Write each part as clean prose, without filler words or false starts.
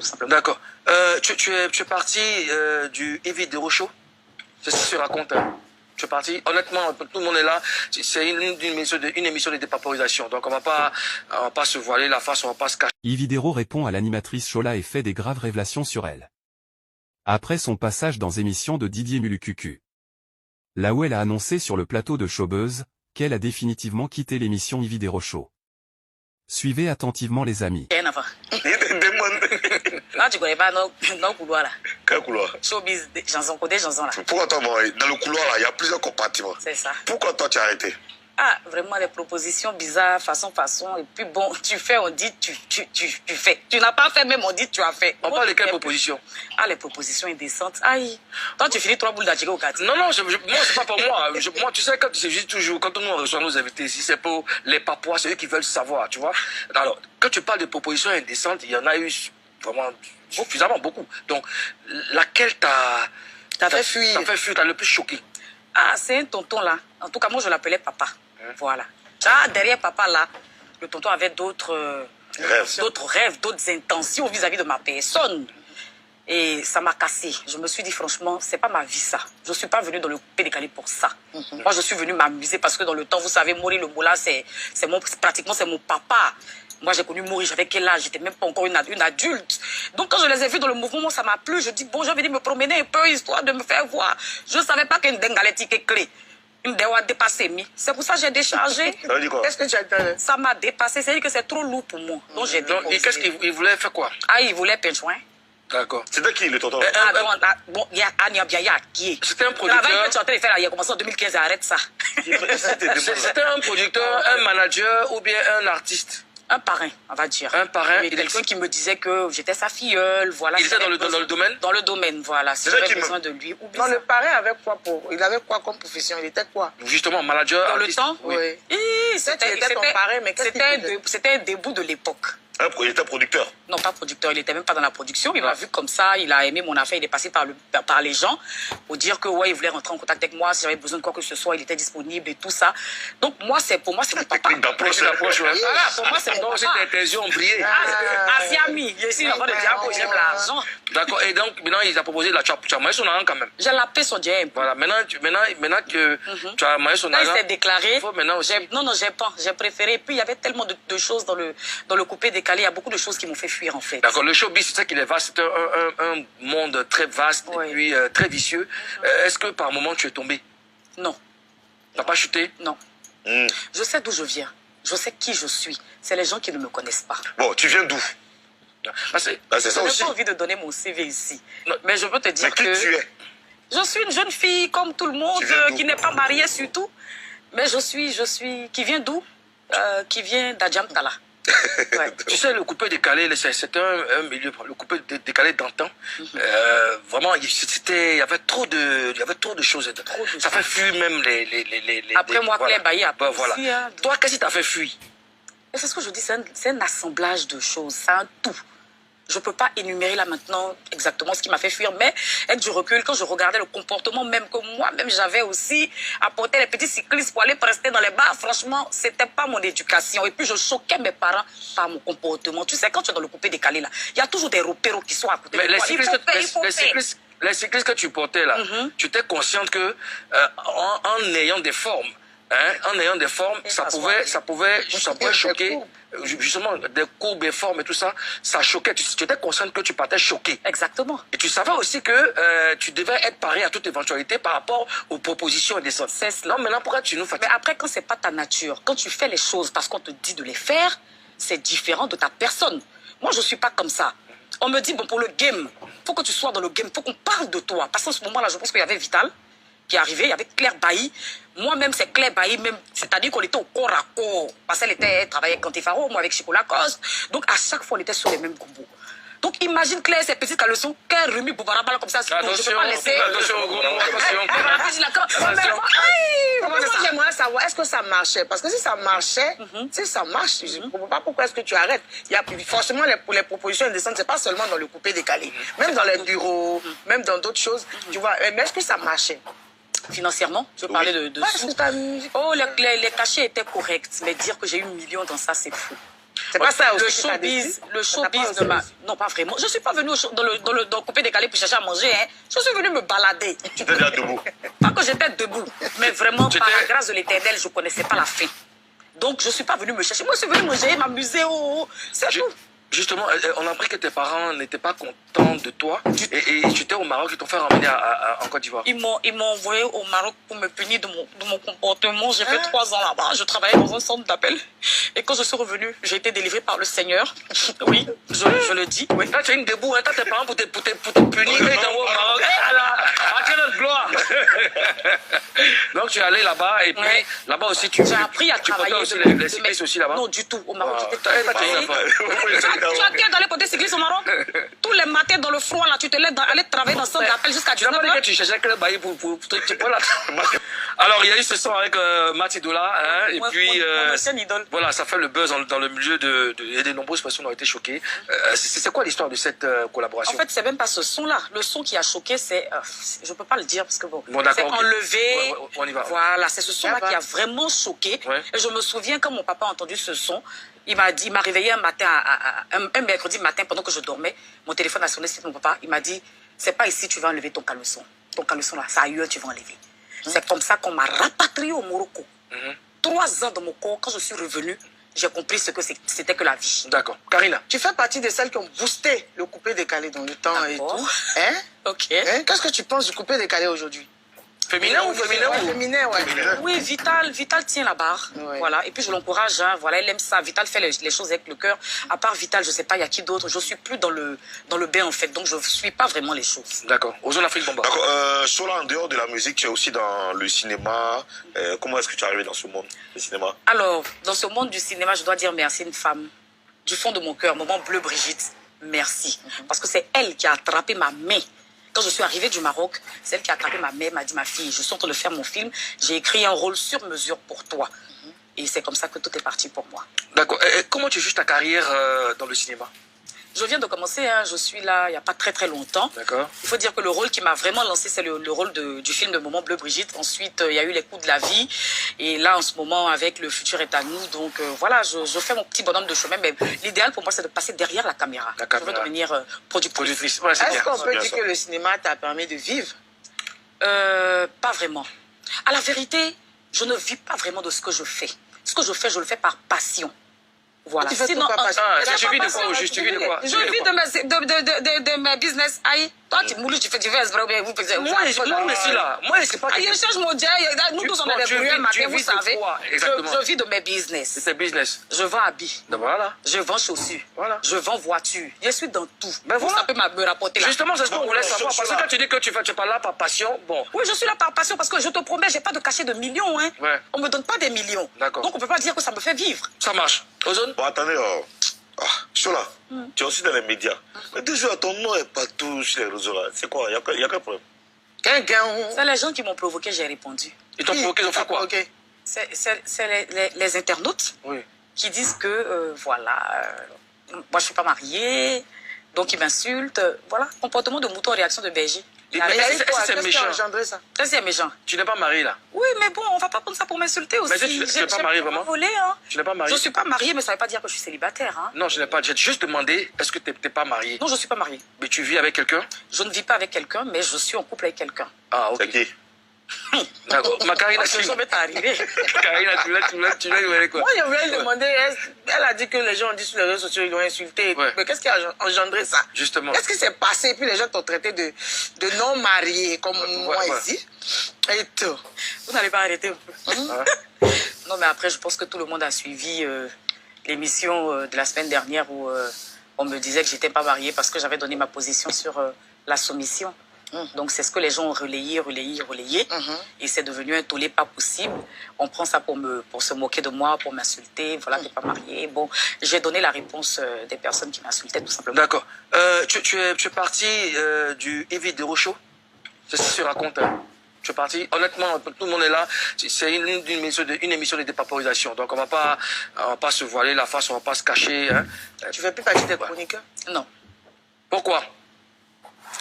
simplement. D'accord. Tu es parti du Evidero Show. C'est ce que tu racontes. Hein. Tu es parti. Honnêtement, tout le monde est là. C'est une émission de dépaporisation. Donc on va pas se voiler la face, on va pas se cacher. Evidero répond à l'animatrice Chola et fait des graves révélations sur elle. Après son passage dans émission de Didier Mulucucu. Là où elle a annoncé sur le plateau de Showbuzz qu'elle a définitivement quitté l'émission Evidero Show. Suivez attentivement les amis. Rien à voir. Là, tu connais pas nos couloirs là. Quel couloir? Showbiz, chansons, côté chansons là. Pourquoi toi, dans le couloir là, il y a plusieurs compartiments. C'est ça. Pourquoi toi tu as arrêté? Ah, vraiment des propositions bizarres, façon. Et puis bon, tu fais, on dit, tu fais. Tu n'as pas fait, même on dit, tu as fait. On parle de quelles propositions? Ah, les propositions indécentes. Aïe. Quand tu finis 3 boules d'attiqué au quartier. Non, moi, c'est pas pour moi. Moi, tu sais, je dis toujours, quand on reçoit nos invités ici, c'est pour les papouas, c'est eux qui veulent savoir, tu vois. Alors, quand tu parles de propositions indécentes, il y en a eu vraiment suffisamment beaucoup. Donc, laquelle t'as fait fuir? T'as fait fuir, t'as le plus choqué? Ah, c'est un tonton là. En tout cas, moi, je l'appelais papa. Voilà. Ah, derrière papa là, le tonton avait d'autres rêves, d'autres intentions vis-à-vis de ma personne. Et ça m'a cassé. Je me suis dit, franchement, c'est pas ma vie ça. Je suis pas venue dans le coupé décalé pour ça. Moi, je suis venue m'amuser parce que dans le temps, vous savez, Maury le Moula, pratiquement c'est mon papa. Moi, j'ai connu Maury, j'avais quel âge? J'étais même pas encore une adulte. Donc, quand je les ai vus dans le mouvement, ça m'a plu. Je dis, bon, je vais venir me promener un peu, histoire de me faire voir. Je savais pas qu'une dengalétique est clé. Une déwa dépassé, c'est pour ça que j'ai déchargé. Ça veut dire quoi? Qu'est-ce que tu as fait? Ça m'a dépassé, c'est-à-dire que c'est trop lourd pour moi. Donc, j'ai déposé. Et qu'est-ce qu'il voulait faire quoi? Ah, il voulait penchouin. D'accord. C'était qui le tonton? Bon, il y a Ania Biaya qui est. C'était un Le travail producteur. que tu es en train de faire là, il a commencé en 2015, arrête ça. C'était un producteur, un manager ou bien un artiste? Un parrain, on va dire. Un parrain. Quelqu'un qui me disait que j'étais sa filleule, voilà. Il était dans le domaine? Dans le domaine, voilà. Si j'avais besoin de lui. Non, le parrain avait quoi il avait quoi comme profession? Il était quoi? Justement, manager, dans artiste. le temps? Oui. C'était ton parrain, mais qu'est-ce qu'il faisait? c'était un début de l'époque. Il était producteur? Non, pas producteur, il n'était même pas dans la production. Il m'a vu comme ça, il a aimé mon affaire, il est passé par les gens pour dire que ouais, il voulait rentrer en contact avec moi, si j'avais besoin de quoi que ce soit, il était disponible et tout ça. Donc pour moi, c'est mon papa. D'approche. Voilà, pour moi, c'est mon papa. Donc, tes yeux ont brillé. Asiami, je suis l'enfant de Diabo, j'aime l'argent. D'accord, et donc, maintenant, il a proposé la tu as maillé son argent quand même. J'ai l'appelé son diable. Voilà, maintenant que tu as maillé son argent. Quand il s'est déclaré, maintenant aussi. Non, j'ai pas, j'ai préféré. Et puis, il y avait tellement de choses dans le coupé décalé, il y a beaucoup de choses qui m'ont fait fuir en fait. D'accord, le showbiz, c'est ça qu'il est vaste, c'est un monde très vaste et puis très vicieux. Est-ce que par moment tu es tombé? Non. T'as pas chuté? Non. Je sais d'où je viens. Je sais qui je suis. C'est les gens qui ne me connaissent pas. Bon, tu viens d'où? C'est ça Je aussi. n'ai pas envie de donner mon CV ici. Non, mais je peux te dire Mais qui tu es? Je suis une jeune fille comme tout le monde, qui n'est pas mariée surtout. Mais je suis qui vient d'où? Qui vient d'Adjamtala. Ouais. Tu sais, le coupé décalé, c'est un milieu, le coupé décalé d'antan. Vraiment, il y avait trop de choses. Ça fait fuir même les après moi, voilà. Claire Bailly, après voilà. aussi, hein, toi, qu'est-ce qui t'a fait fuir? Et c'est ce que je dis, c'est un assemblage de choses, c'est un tout. Je ne peux pas énumérer là maintenant exactement ce qui m'a fait fuir, mais avec du recul, quand je regardais le comportement même que moi-même j'avais aussi apporté les petits cyclistes pour aller prester dans les bars, franchement, c'était pas mon éducation. Et puis je choquais mes parents par mon comportement. Tu sais, quand tu es dans le coupé décalé là, il y a toujours des repéros qui sont à côté mais de toi. Les cyclistes que tu portais là, tu étais consciente que en ayant des formes, ça pouvait choquer. Justement, des courbes et formes et tout ça, ça choquait. Tu étais consciente que tu partais choqué. Exactement. Et tu savais aussi que tu devais être paré à toute éventualité par rapport aux propositions et des sortes. C'est cela. Non, maintenant, pourquoi tu nous fatigues? Mais après, quand c'est pas ta nature, quand tu fais les choses parce qu'on te dit de les faire, c'est différent de ta personne. Moi, je suis pas comme ça. On me dit, bon, pour le game, faut que tu sois dans le game, faut qu'on parle de toi. Parce qu'en ce moment-là, je pense qu'il y avait Vital qui est arrivé, il y avait Claire Bailly. Moi-même, c'est Claire Bailly, même, c'est-à-dire qu'on était au corps à corps. Parce qu'elle travaillait avec Cantifaro, moi avec Chicola Coste. Donc, à chaque fois, on était sur les mêmes combos. Donc, imagine Claire, ces petites caleçons, qu'elle remue Boubarabala comme ça. Je ne peux pas laisser. Attention, gros mot, attention. Moi, j'aimerais savoir, est-ce que ça marchait? Parce que si ça marchait, si ça marche, je ne comprends pas pourquoi est-ce que tu arrêtes. Il y a forcément les propositions indécentes, c'est pas seulement dans le coupé décalé. Même dans les bureaux, même dans d'autres choses, tu vois. Mais est-ce que ça marchait? Financièrement, je parlais de sous. Oh, les cachets étaient corrects, mais dire que j'ai eu 1 million dans ça, c'est fou. C'est pas ça aussi. Le showbiz de ma... Non, pas vraiment. Je suis pas venue dans le coupé décalé pour chercher à manger. Hein. Je suis venue me balader. Tu étais déjà debout. Pas que j'étais debout, mais vraiment, par la grâce de l'Éternel, je connaissais pas la fin. Donc, je suis pas venue me chercher. Moi, je suis venue manger, m'amuser. C'est tout. Justement, on a appris que tes parents n'étaient pas contents de toi et tu étais au Maroc, ils t'ont fait ramener en Côte d'Ivoire. Ils m'ont envoyé au Maroc pour me punir de mon comportement. J'ai fait 3 ans là-bas. Je travaillais dans un centre d'appel. Et quand je suis revenue, j'ai été délivrée par le Seigneur. Oui, je le dis. Oui. Là, tu es une debout, hein, t'as tes parents pour te punir et t'envoies au Maroc. À quelle gloire. Donc, tu es allé là-bas et puis là-bas aussi, j'ai appris à travailler. Aussi les cyclistes aussi là-bas? Non, du tout. Au Maroc, j'étais Tu as qu'à d'aller porter cycliste au Maroc. Tous les matins dans le froid, là, tu te lèves aller travailler dans le centre d'appel jusqu'à 19h. Tu n'as pas dit que tu cherchais que le bail pour là. Alors, il y a eu ce son avec Matidola, hein, et puis mon ancienne idole. Voilà, ça fait le buzz dans le milieu et de nombreuses personnes ont été choquées. C'est quoi l'histoire de cette collaboration? En fait, c'est même pas ce son-là. Le son qui a choqué, c'est, je peux pas le dire parce que bon c'est okay. Enlevé. On y va. Voilà, c'est ce son-là qui a vraiment choqué. Et je me souviens quand mon papa a entendu ce son. Il m'a réveillé un matin, un mercredi matin, pendant que je dormais. Mon téléphone a sonné, c'est mon papa. Il m'a dit, c'est pas ici, tu vas enlever ton caleçon. Ton caleçon là, ça a eu, tu vas enlever. C'est comme ça qu'on m'a rapatrié au Morocco. 3 ans dans mon corps, quand je suis revenue, j'ai compris ce que c'était que la vie. D'accord. Karina. Tu fais partie de celles qui ont boosté le coupé décalé dans le temps et tout. Hein? Ok. Hein? Qu'est-ce que tu penses du coupé décalé aujourd'hui? Féminin ou féminin? Féminin, ouais. Oui, Vital tient la barre. Ouais. Voilà. Et puis je l'encourage, hein. Voilà, elle aime ça. Vital fait les choses avec le cœur. À part Vital, je sais pas, il y a qui d'autre. Je suis plus dans le bain en fait. Donc je suis pas vraiment les choses. D'accord. Ozone Afrique Bomba. D'accord. Sola, en dehors de la musique, tu es aussi dans le cinéma. Comment est-ce que tu es arrivé dans ce monde, le cinéma? Alors, dans ce monde du cinéma, je dois dire merci à une femme. Du fond de mon cœur, maman Bleu Brigitte, merci. Parce que c'est elle qui a attrapé ma main. Quand je suis arrivée du Maroc, c'est elle qui a attrapé ma mère, m'a dit, ma fille, je suis en train de faire mon film, j'ai écrit un rôle sur mesure pour toi. Et c'est comme ça que tout est parti pour moi. D'accord. Et comment tu juges ta carrière dans le cinéma? Je viens de commencer, hein, je suis là il n'y a pas très longtemps. D'accord. Il faut dire que le rôle qui m'a vraiment lancé, c'est le rôle du film de Maman Bleu Brigitte. Ensuite, il y a eu Les coups de la vie. Et là, en ce moment, avec Le futur est à nous. Donc voilà, je fais mon petit bonhomme de chemin. Mais l'idéal pour moi, c'est de passer derrière la caméra. Je veux devenir productrice. Ouais, est-ce qu'on peut dire que le cinéma t'a permis de vivre? Pas vraiment. À la vérité, je ne vis pas vraiment de ce que je fais. Ce que je fais, je le fais par passion. Voilà. Sinon, tu vis de quoi au juste? Tu vis de quoi? Je vis de mes business. Aïe, toi, tu moules, tu fais du verre, moi, je suis là. Moi, c'est pas. Je change mon dieu. Nous tous, on est des brouillons matin, vous savez. Je vis de mes business. C'est tes business. Je vends habits. Voilà. Je vends chaussures. Voilà. Je vends voitures. Je suis dans tout. Ben voilà. Ça peut me rapporter là. Justement, c'est ce qu'on voulait savoir. Parce que quand tu dis que tu es pas là par passion, bon. Oui, je suis là par passion parce que je te promets, j'ai pas de cachet de millions. Hein. Ouais. On me donne pas des millions. D'accord. Donc on peut pas dire que ça me fait vivre. Ça marche. Ozone? Bon, attendez, Sola, tu es aussi dans les médias. Mais déjà, ton nom est partout sur les réseaux là. C'est quoi? Il y a quel problème? C'est les gens qui m'ont provoqué, j'ai répondu. Ils t'ont provoqué, ils ont fait quoi? C'est les internautes qui disent que, voilà, moi je suis pas mariée, donc ils m'insultent. Voilà, comportement de mouton, réaction de berger. C'est méchant. C'est méchant. Tu n'es pas mariée là? Oui, mais bon, on va pas prendre ça pour m'insulter aussi. Mais tu n'es pas mariée vraiment? Hein. Tu n'es pas mariée? Je suis pas mariée, mais ça veut pas dire que je suis célibataire. Hein. Non, je n'ai pas. J'ai juste demandé, est-ce que tu n'es pas mariée? Non, je suis pas mariée. Mais tu vis avec quelqu'un? Je ne vis pas avec quelqu'un, mais je suis en couple avec quelqu'un. Ah, ok. C'est qui? D'accord. Ma Karina, tu l'as eu quoi? Moi, je voulais demander, elle a dit que les gens ont dit sur les réseaux sociaux, ils l'ont insulté. Ouais. Mais qu'est-ce qui a engendré ça? Justement. Qu'est-ce qui s'est passé? Puis les gens t'ont traité de non marié, comme moi ici. Et tout. Vous n'allez pas arrêter un peu. Non, mais après, je pense que tout le monde a suivi l'émission de la semaine dernière où on me disait que j'étais pas mariée parce que j'avais donné ma position sur la soumission. Donc, c'est ce que les gens ont relayé. Et c'est devenu un tollé pas possible. On prend ça pour se moquer de moi, pour m'insulter. Voilà, t'es pas mariée. Bon, j'ai donné la réponse des personnes qui m'insultaient, tout simplement. D'accord. Tu es parti du Yves de Rochaud? C'est ce que tu racontes, hein? Tu es parti. Honnêtement, tout le monde est là. C'est une émission de dépaporisation. Donc, on va pas se voiler la face, on va pas se cacher. Hein. Tu fais plus partie des chroniqueurs? Non. Pourquoi?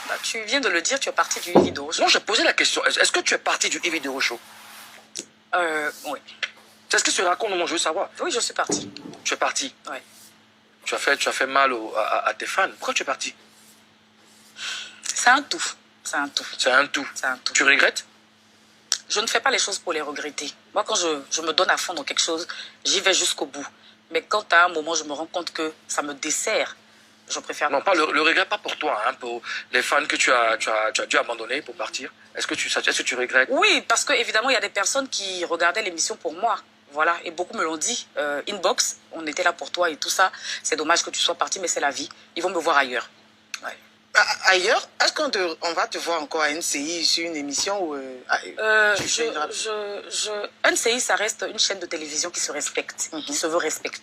Bah, tu viens de le dire, tu es parti du Yves de Rochaud. Non, j'ai posé la question. Est-ce que tu es parti du Yves de Rochaud? Oui. C'est ce que tu racontes, moi, je veux savoir. Oui, je suis partie. Tu es parti? Oui. tu as fait mal à tes fans. Pourquoi tu es parti? C'est un tout. C'est un tout. C'est un tout. C'est un tout. Tu regrettes? Je ne fais pas les choses pour les regretter. Moi, quand je me donne à fond dans quelque chose, j'y vais jusqu'au bout. Mais quand à un moment, je me rends compte que ça me dessert, je préfère... Non, pas le regret, pas pour toi, hein, pour les fans que tu as dû abandonner pour partir. Est-ce que tu regrettes? Oui, parce qu'évidemment, il y a des personnes qui regardaient l'émission pour moi. Voilà, et beaucoup me l'ont dit. Inbox, on était là pour toi et tout ça. C'est dommage que tu sois parti, mais c'est la vie. Ils vont me voir ailleurs. Ouais. Ailleurs, est-ce qu'on va te voir encore à NCI sur une émission ou NCI, ça reste une chaîne de télévision qui se respecte, qui se veut respectable.